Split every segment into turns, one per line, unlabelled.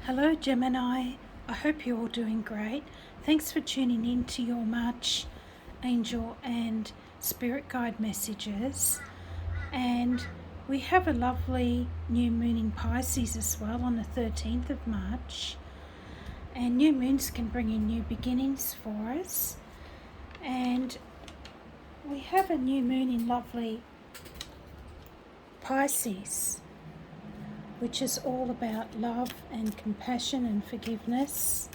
Hello Gemini, I hope you're all doing great. Thanks for tuning in to your March angel and spirit guide messages. And we have a lovely new moon in Pisces as well on the 13th of March. And new moons can bring in new beginnings for us. And we have a new moon in lovely Pisces, which is all about love and compassion and forgiveness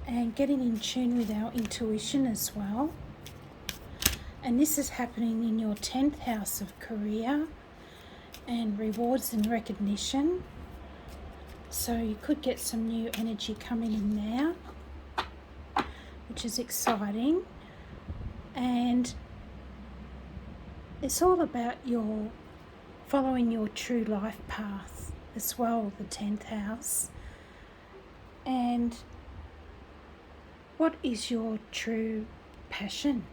and getting in tune with our intuition as well. And this is happening in your 10th house of career and rewards and recognition. So you could get some new energy coming in now, which is exciting. And it's all about your following your true life path as well, the 10th house. And what is your true passion?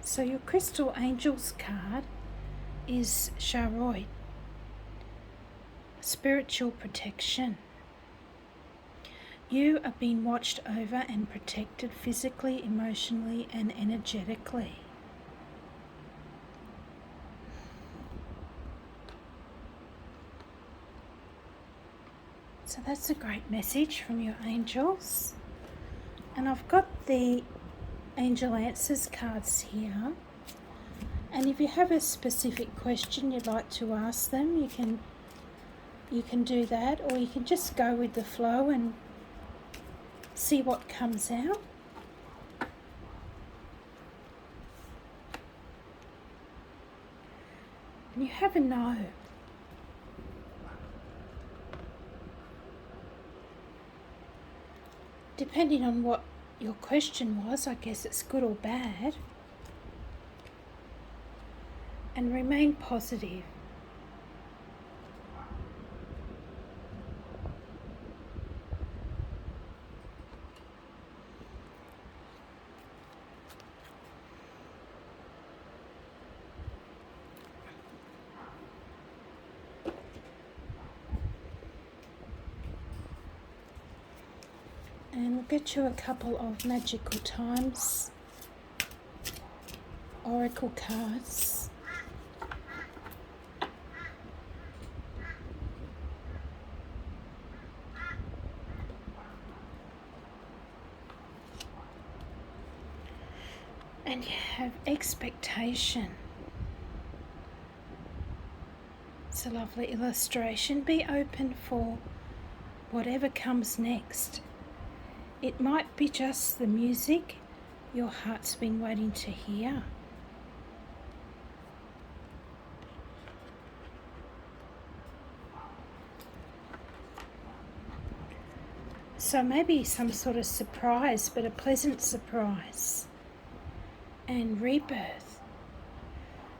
So your crystal angels card is Charoid, spiritual protection. You are being watched over and protected physically, emotionally, and energetically. So that's a great message from your angels. And I've got the angel answers cards here. And if you have a specific question you'd like to ask them, you can do that, or you can just go with the flow and see what comes out. And you have a no. Depending on what your question was, I guess it's good or bad. And remain positive. And we'll get you a couple of magical times, oracle cards. And you have expectation. It's a lovely illustration. Be open for whatever comes next. It might be just the music your heart's been waiting to hear. So maybe some sort of surprise, but a pleasant surprise. And rebirth.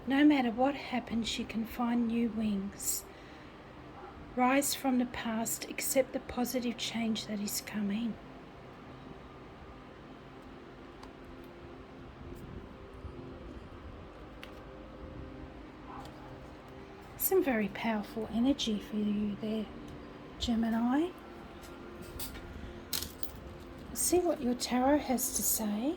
No matter what happens, you can find new wings. Rise from the past, accept the positive change that is coming. Some very powerful energy for you there, Gemini. See what your tarot has to say.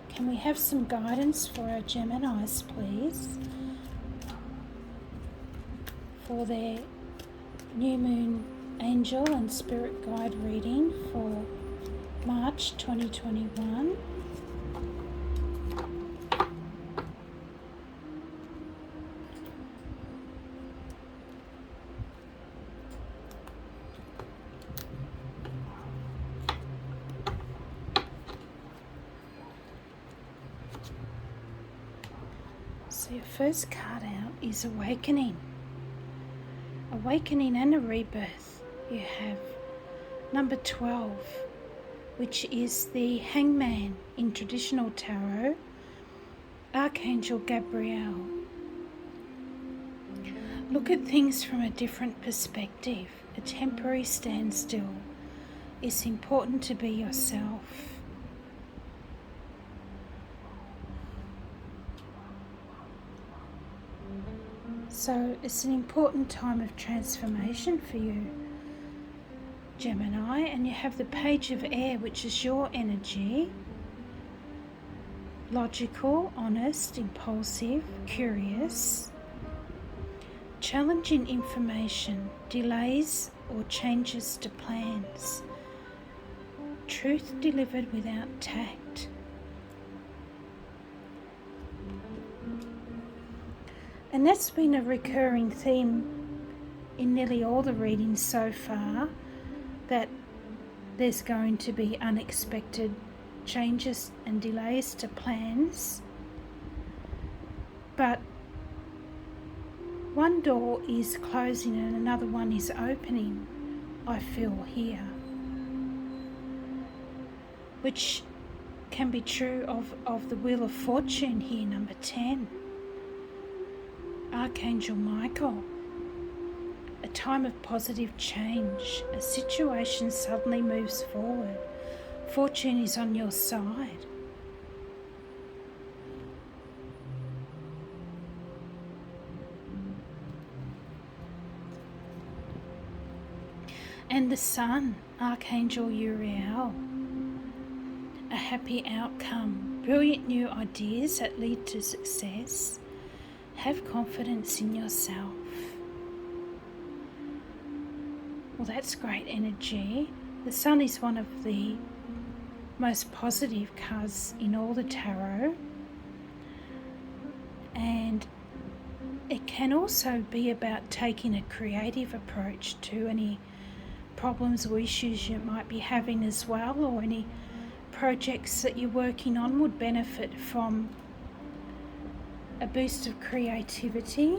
Can we have some guidance for our Geminis, please, for their new moon angel and spirit guide reading for March 2021? So your first card out is Awakening. Awakening and a rebirth. You have number 12, which is the Hangman in traditional tarot, Archangel Gabriel. Look at things from a different perspective. A temporary standstill. It's important to be yourself. So it's an important time of transformation for you, Gemini, and you have the Page of Air, which is your energy. Logical, honest, impulsive, curious. Challenging information, delays or changes to plans. Truth delivered without tact. And that's been a recurring theme in nearly all the readings so far, that there's going to be unexpected changes and delays to plans. But one door is closing and another one is opening, I feel here. Which can be true of the Wheel of Fortune here, number 10. Archangel Michael. A time of positive change. A situation suddenly moves forward. Fortune is on your side. And the Sun, Archangel Uriel. A happy outcome. Brilliant new ideas that lead to success. Have confidence in yourself. Well, that's great energy. The Sun is one of the most positive cards in all the tarot. And it can also be about taking a creative approach to any problems or issues you might be having as well, or any projects that you're working on would benefit from a boost of creativity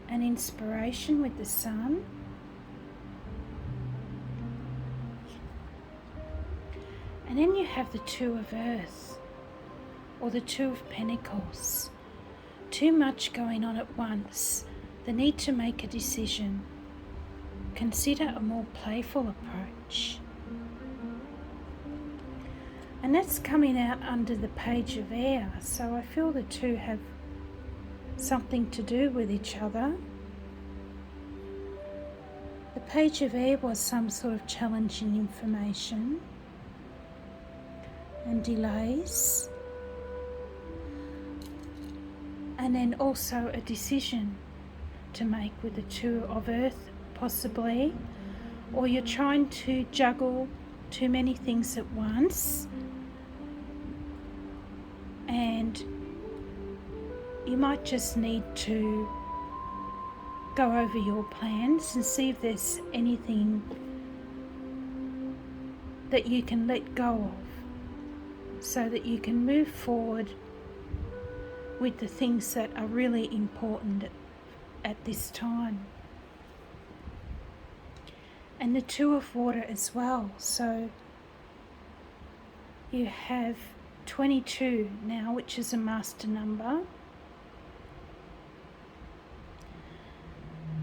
and inspiration with the Sun. And then you have the Two of Earth, or the Two of Pentacles. Too much going on at once. The need to make a decision. Consider a more playful approach. And that's coming out under the Page of Air. So I feel the two have something to do with each other. The Page of Air was some sort of challenging information and delays. And then also a decision to make with the Two of Earth, possibly. Or you're trying to juggle too many things at once. And you might just need to go over your plans and see if there's anything that you can let go of, so that you can move forward with the things that are really important at this time. And the Two of Water as well. So you have 22 now, which is a master number.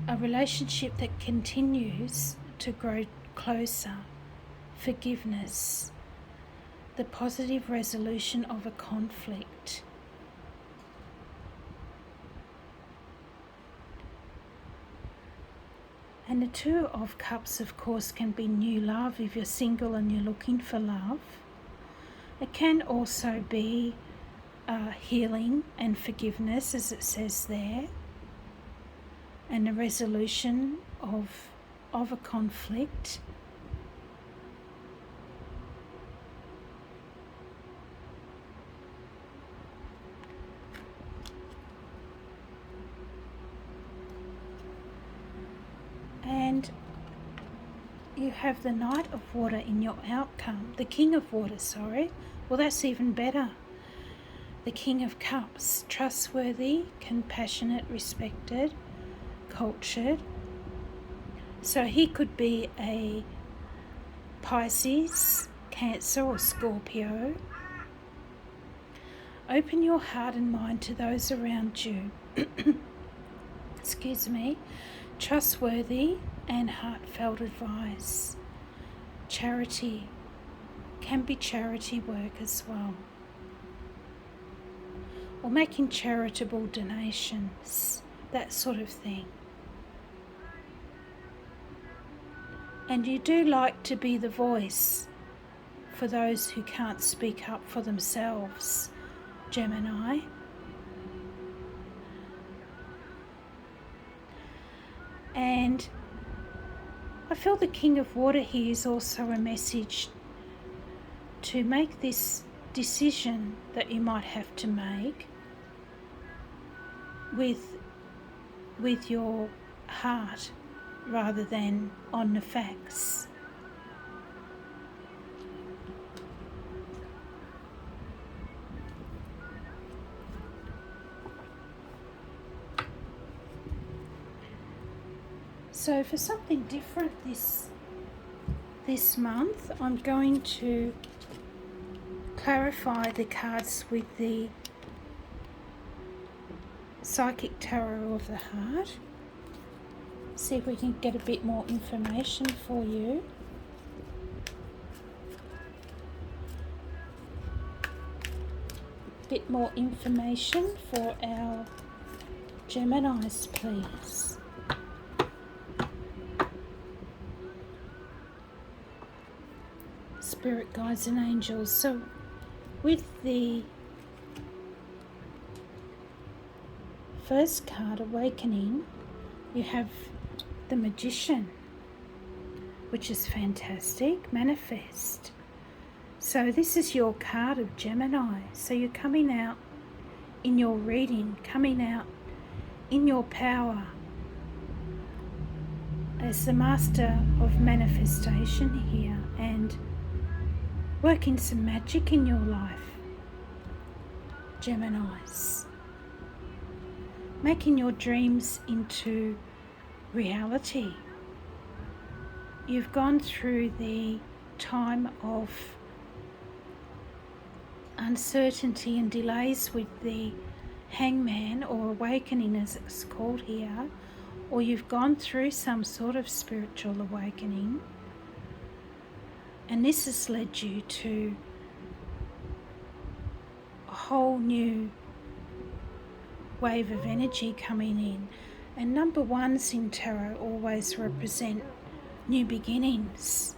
A relationship that continues to grow closer. Forgiveness. The positive resolution of a conflict. And the Two of Cups, of course, can be new love if you're single and you're looking for love. It can also be healing and forgiveness, as it says there, and a resolution of a conflict. And you have the Knight of Water in your outcome, the King of Water, sorry. Well, that's even better. The King of Cups, trustworthy, compassionate, respected, cultured. So he could be a Pisces, Cancer or Scorpio. Open your heart and mind to those around you. Excuse me. Trustworthy and heartfelt advice. Charity. Can be charity work as well, or making charitable donations. that sort of thing. And you do like to be the voice for those who can't speak up for themselves, Gemini. And I feel the King of Water here is also a message to make this decision that you might have to make with your heart rather than on the facts. So for something different this month, I'm going to clarify the cards with the Psychic Tarot of the Heart. See if we can get a bit more information for you. Bit more information for our Geminis, please. Spirit guides and angels. So with the first card, Awakening, you have the Magician, which is fantastic. Manifest. So this is your card of Gemini. So you're coming out in your reading, coming out in your power as the master of manifestation here, and working some magic in your life, Geminis. Making your dreams into reality. You've gone through the time of uncertainty and delays with the Hangman, or Awakening as it's called here, or you've gone through some sort of spiritual awakening, and this has led you to a whole new wave of energy coming in. And number ones in tarot always represent new beginnings.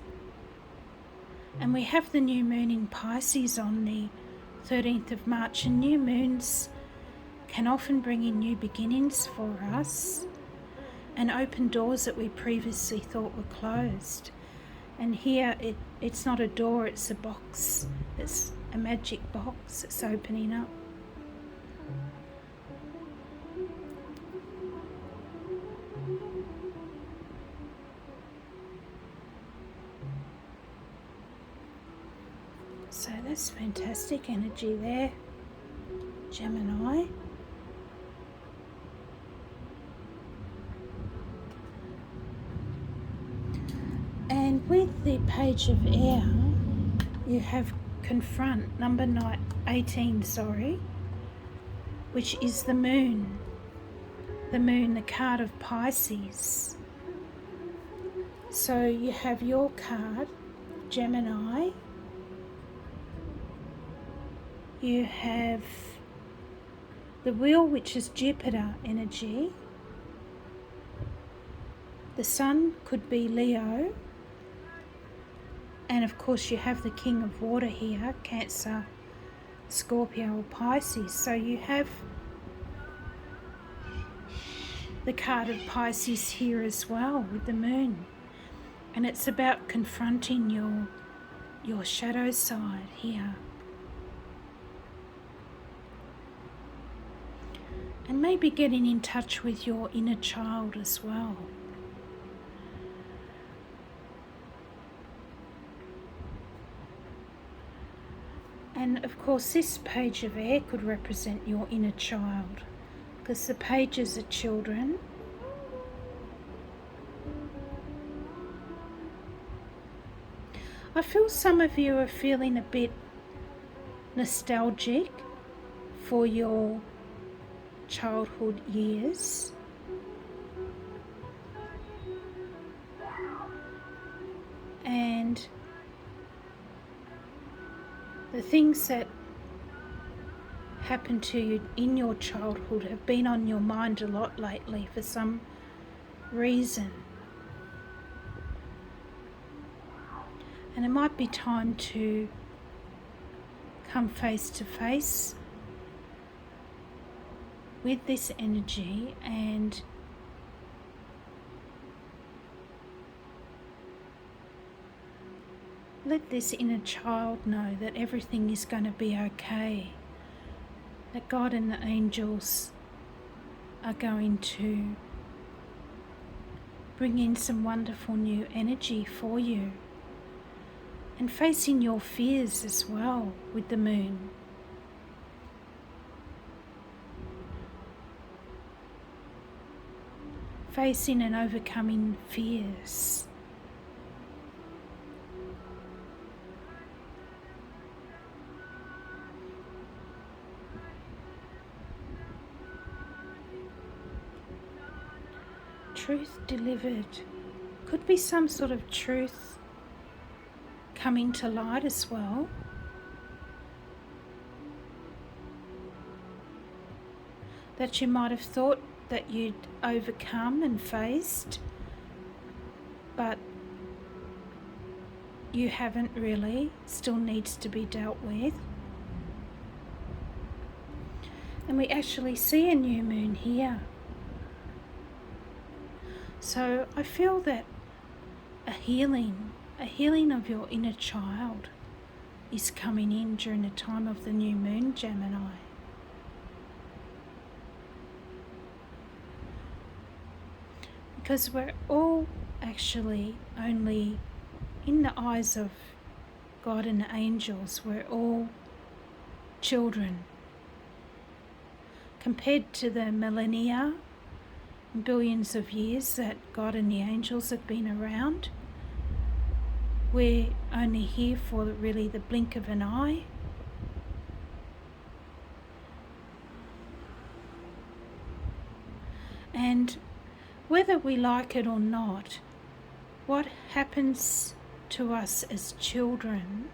And we have the new moon in Pisces on the 13th of March, and new moons can often bring in new beginnings for us and open doors that we previously thought were closed. And here it's not a door, it's a box. It's a magic box that's opening up. So that's fantastic energy there, Gemini. And with the Page of Air, you have Confront, number 18, which is the moon. The moon, the card of Pisces. So you have your card, Gemini. You have the Wheel, which is Jupiter energy. The Sun could be Leo. And of course you have the King of Water here, Cancer, Scorpio or Pisces. So you have the card of Pisces here as well with the moon. And it's about confronting your shadow side here. And maybe getting in touch with your inner child as well. And of course this Page of Air could represent your inner child, because the pages are children. I feel some of you are feeling a bit nostalgic for your childhood years. And the things that happened to you in your childhood have been on your mind a lot lately for some reason. And it might be time to come face to face with this energy and let this inner child know that everything is going to be okay, that God and the angels are going to bring in some wonderful new energy for you, and facing your fears as well with the moon. Facing and overcoming fears. Truth delivered. Could be some sort of truth coming to light as well. That you might have thought that you'd overcome and faced, but you haven't really, still needs to be dealt with. And we actually see a new moon here. So I feel that a healing of your inner child is coming in during the time of the new moon, Gemini. Because we're all actually only, in the eyes of God and the angels, we're all children. Compared to the millennia, billions of years that God and the angels have been around, we're only here for really the blink of an eye. And whether we like it or not, what happens to us as children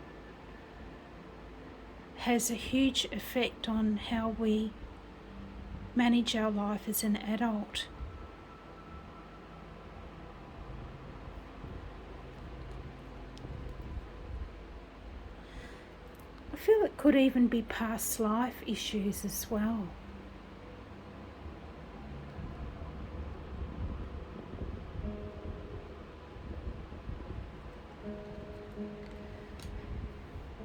has a huge effect on how we manage our life as an adult. I feel it could even be past life issues as well.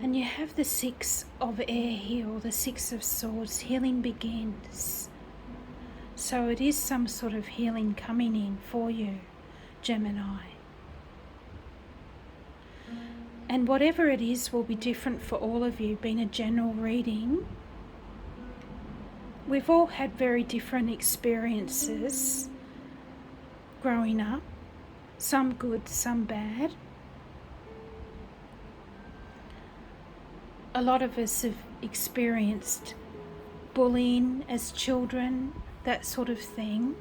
And you have the Six of Air here, or the Six of Swords. Healing begins. So it is some sort of healing coming in for you, Gemini. And whatever it is will be different for all of you, being a general reading. We've all had very different experiences growing up, some good, some bad. A lot of us have experienced bullying as children, that sort of thing.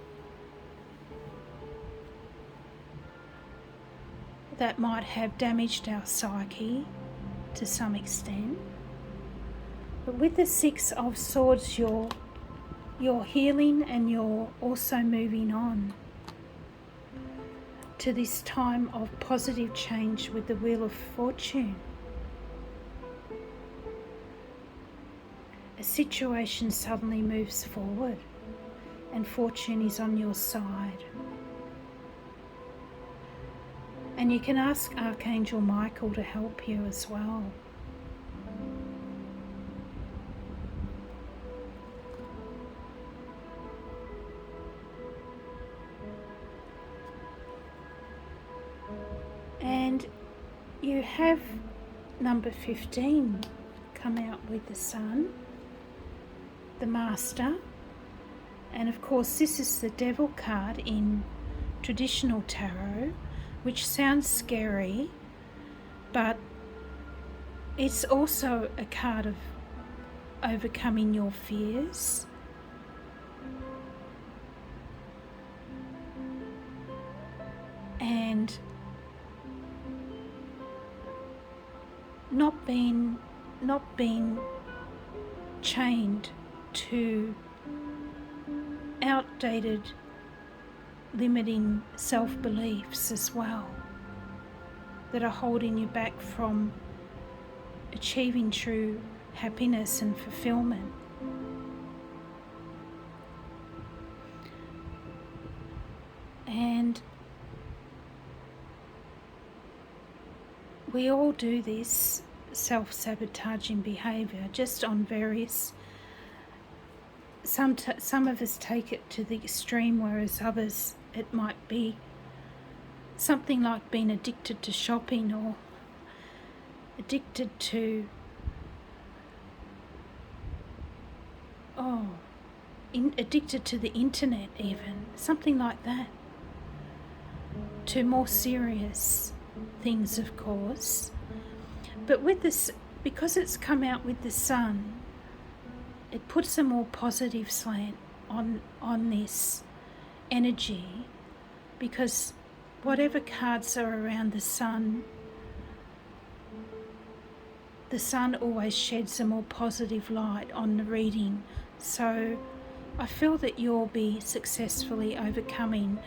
That might have damaged our psyche to some extent. But with the Six of Swords, you're healing, and you're also moving on to this time of positive change with the Wheel of Fortune. A situation suddenly moves forward and fortune is on your side. And you can ask Archangel Michael to help you as well. And you have number 15 come out with the Sun, the Master, and of course this is the Devil card in traditional tarot, which sounds scary, but it's also a card of overcoming your fears. And not being chained to outdated, limiting self-beliefs as well that are holding you back from achieving true happiness and fulfilment. And we all do this self-sabotaging behaviour, just on various. Some of us take it to the extreme, whereas others, it might be something like being addicted to shopping, or addicted to addicted to the internet, even something like that, to more serious things, of course. But with this, because it's come out with the sun, it puts a more positive slant on this energy, because whatever cards are around the sun always sheds a more positive light on the reading. So I feel that you'll be successfully overcoming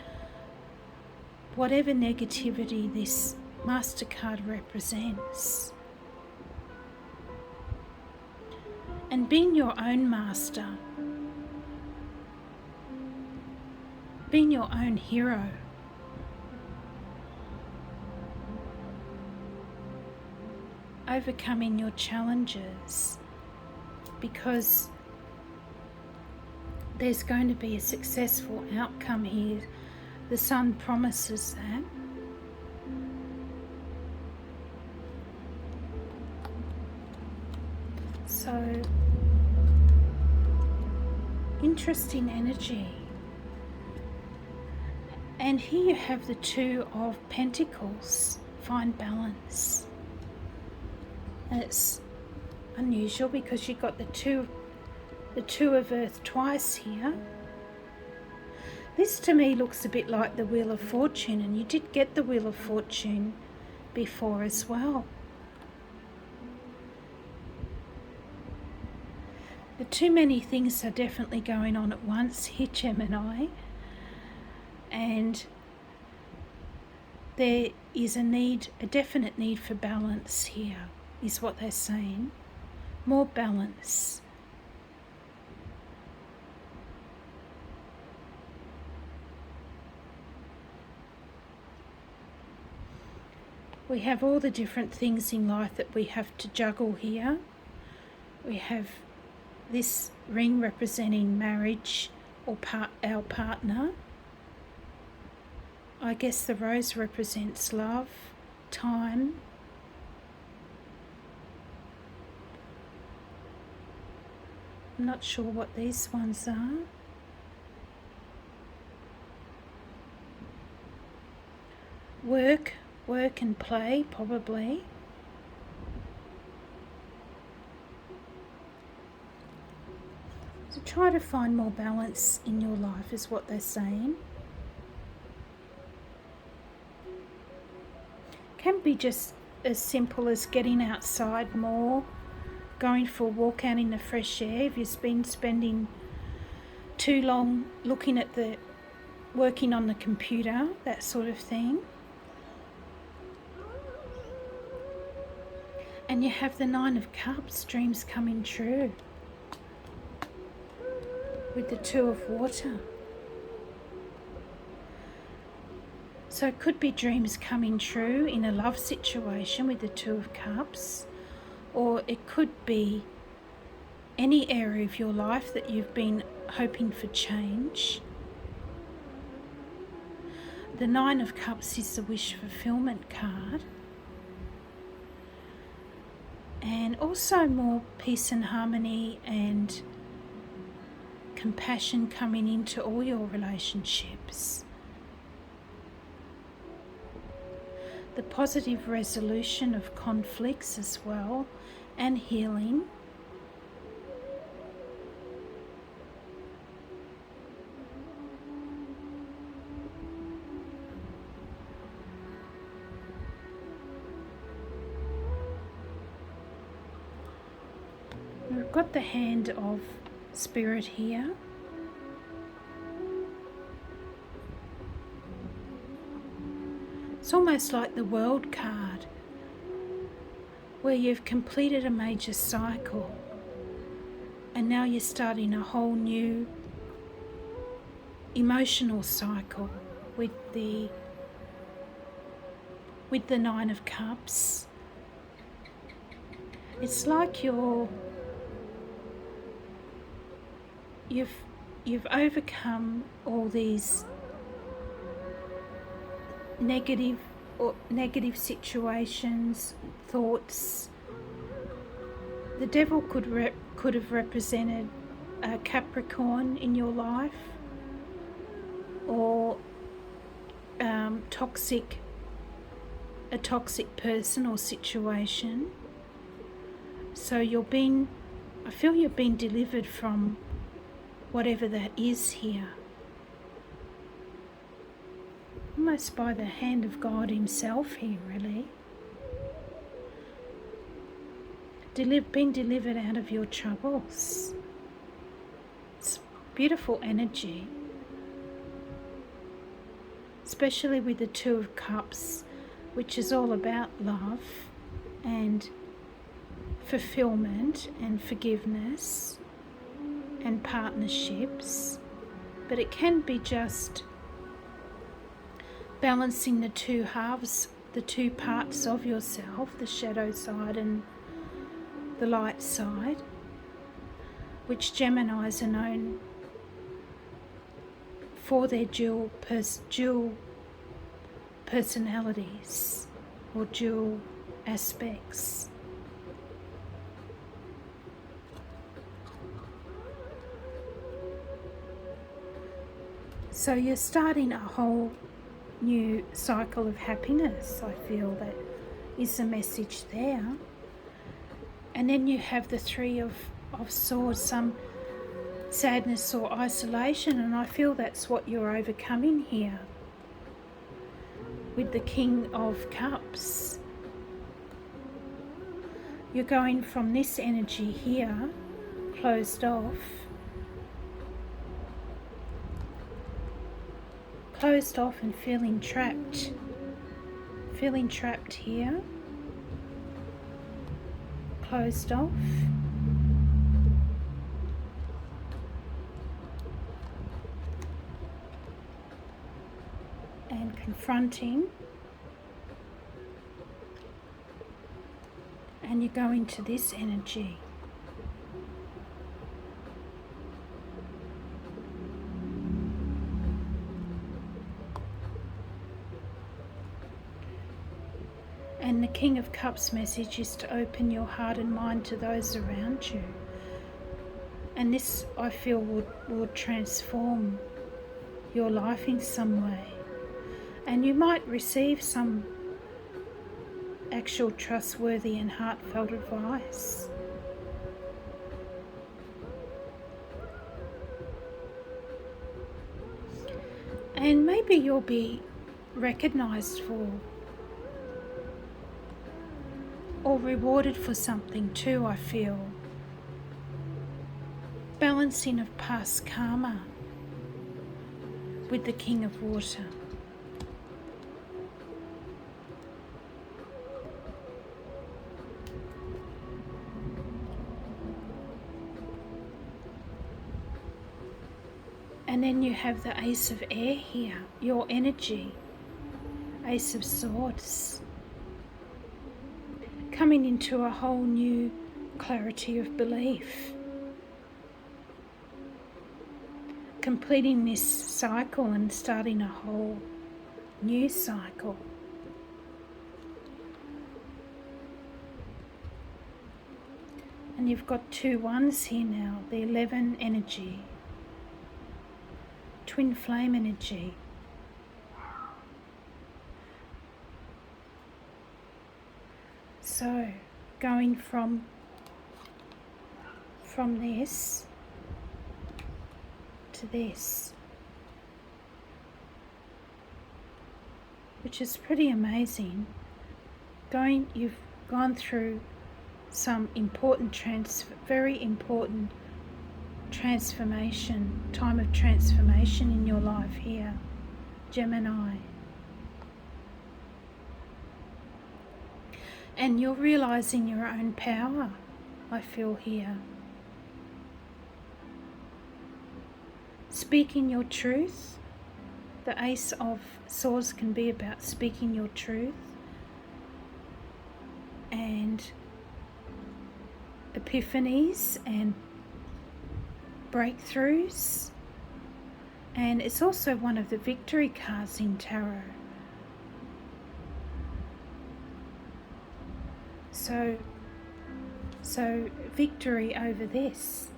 whatever negativity this MasterCard represents. And being your own master, being your own hero, overcoming your challenges, because there's going to be a successful outcome here. The sun promises that. So, interesting energy. And here you have the Two of Pentacles. Find balance. And it's unusual because you've got the two of Earth twice here. This to me looks a bit like the Wheel of Fortune, and you did get the Wheel of Fortune before as well. But too many things are definitely going on at once here, Gemini. And there is a definite need for balance here, is what they're saying. More balance. We have all the different things in life that we have to juggle here. We have this ring representing marriage or our partner. I guess the rose represents love, time. I'm not sure what these ones are. Work and play, probably. So try to find more balance in your life, is what they're saying. Can be just as simple as getting outside more, going for a walk out in the fresh air. If you've been spending too long working on the computer, that sort of thing. And you have the Nine of Cups, dreams coming true, with the Two of Water. So it could be dreams coming true in a love situation with the Two of Cups, or it could be any area of your life that you've been hoping for change. The Nine of Cups is the wish fulfillment card. And also more peace and harmony and compassion coming into all your relationships. The positive resolution of conflicts as well, and healing. We've got the Hand of Spirit here. It's almost like the World card, where you've completed a major cycle and now you're starting a whole new emotional cycle with the Nine of Cups. It's like you've overcome all these negative situations, thoughts. The devil could have represented a Capricorn in your life, or a toxic person or situation. So I feel you're being delivered from whatever that is here. Almost by the hand of God himself here, really. Being delivered out of your troubles. It's beautiful energy. Especially with the Two of Cups, which is all about love and fulfilment and forgiveness and partnerships. But it can be just balancing the two halves, the two parts of yourself, the shadow side and the light side, which Geminis are known for their dual personalities or dual aspects. So you're starting a whole new cycle of happiness. I feel that is the message there. And then you have the Three of Swords, some sadness or isolation, and I feel that's what you're overcoming here with the King of Cups. You're going from this energy here, closed off and feeling trapped here, closed off, and confronting, and you go into this energy. And the King of Cups message is to open your heart and mind to those around you. And this, I feel, would transform your life in some way. And you might receive some actual trustworthy and heartfelt advice. And maybe you'll be recognised for or rewarded for something too, I feel. Balancing of past karma with the King of Water. And then you have the Ace of Air here, your energy, Ace of Swords. Coming into a whole new clarity of belief. Completing this cycle and starting a whole new cycle. And you've got 2 ones here now, the 11 energy, twin flame energy. So, going from this to this, which is pretty amazing. You've gone through some important very important transformation, time of transformation in your life here, Gemini. And you're realising your own power, I feel here. Speaking your truth. The Ace of Swords can be about speaking your truth and epiphanies and breakthroughs. And it's also one of the victory cards in tarot. So victory over this.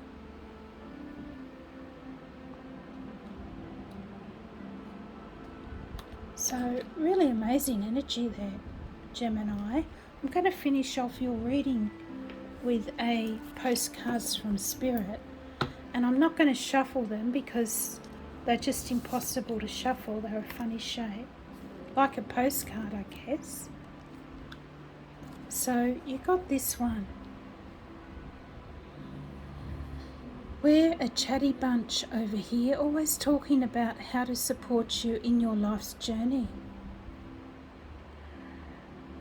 So really amazing energy there, Gemini. I'm going to finish off your reading with a postcards from Spirit, and I'm not going to shuffle them because they're just impossible to shuffle. They're a funny shape, like a postcard, I guess. So you got this one. We're a chatty bunch over here, always talking about how to support you in your life's journey.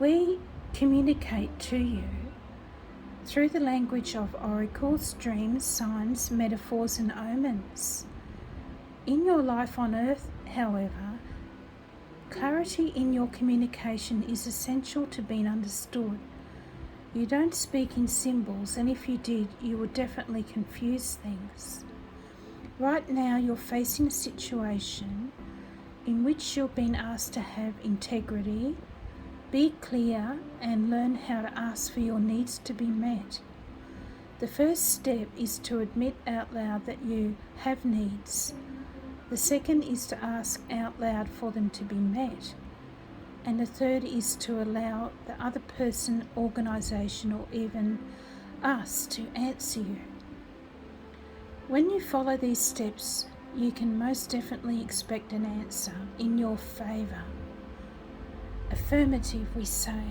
We communicate to you through the language of oracles, dreams, signs, metaphors and omens. In your life on earth, however, clarity in your communication is essential to being understood. You don't speak in symbols, and if you did, you would definitely confuse things. Right now, you're facing a situation in which you're being asked to have integrity, be clear, and learn how to ask for your needs to be met. The first step is to admit out loud that you have needs. The second is to ask out loud for them to be met. And the third is to allow the other person, organisation, or even us to answer you. When you follow these steps, you can most definitely expect an answer in your favour. Affirmative, we say.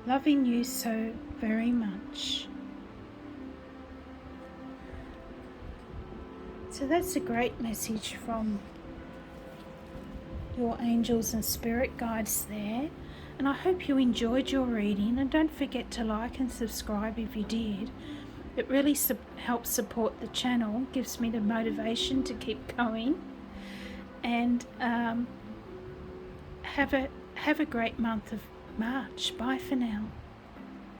Loving you so very much. So that's a great message from your angels and spirit guides there, and I hope you enjoyed your reading, and don't forget to like and subscribe if you did. It really helps support the channel, gives me the motivation to keep going, and have a great month of March. Bye for now.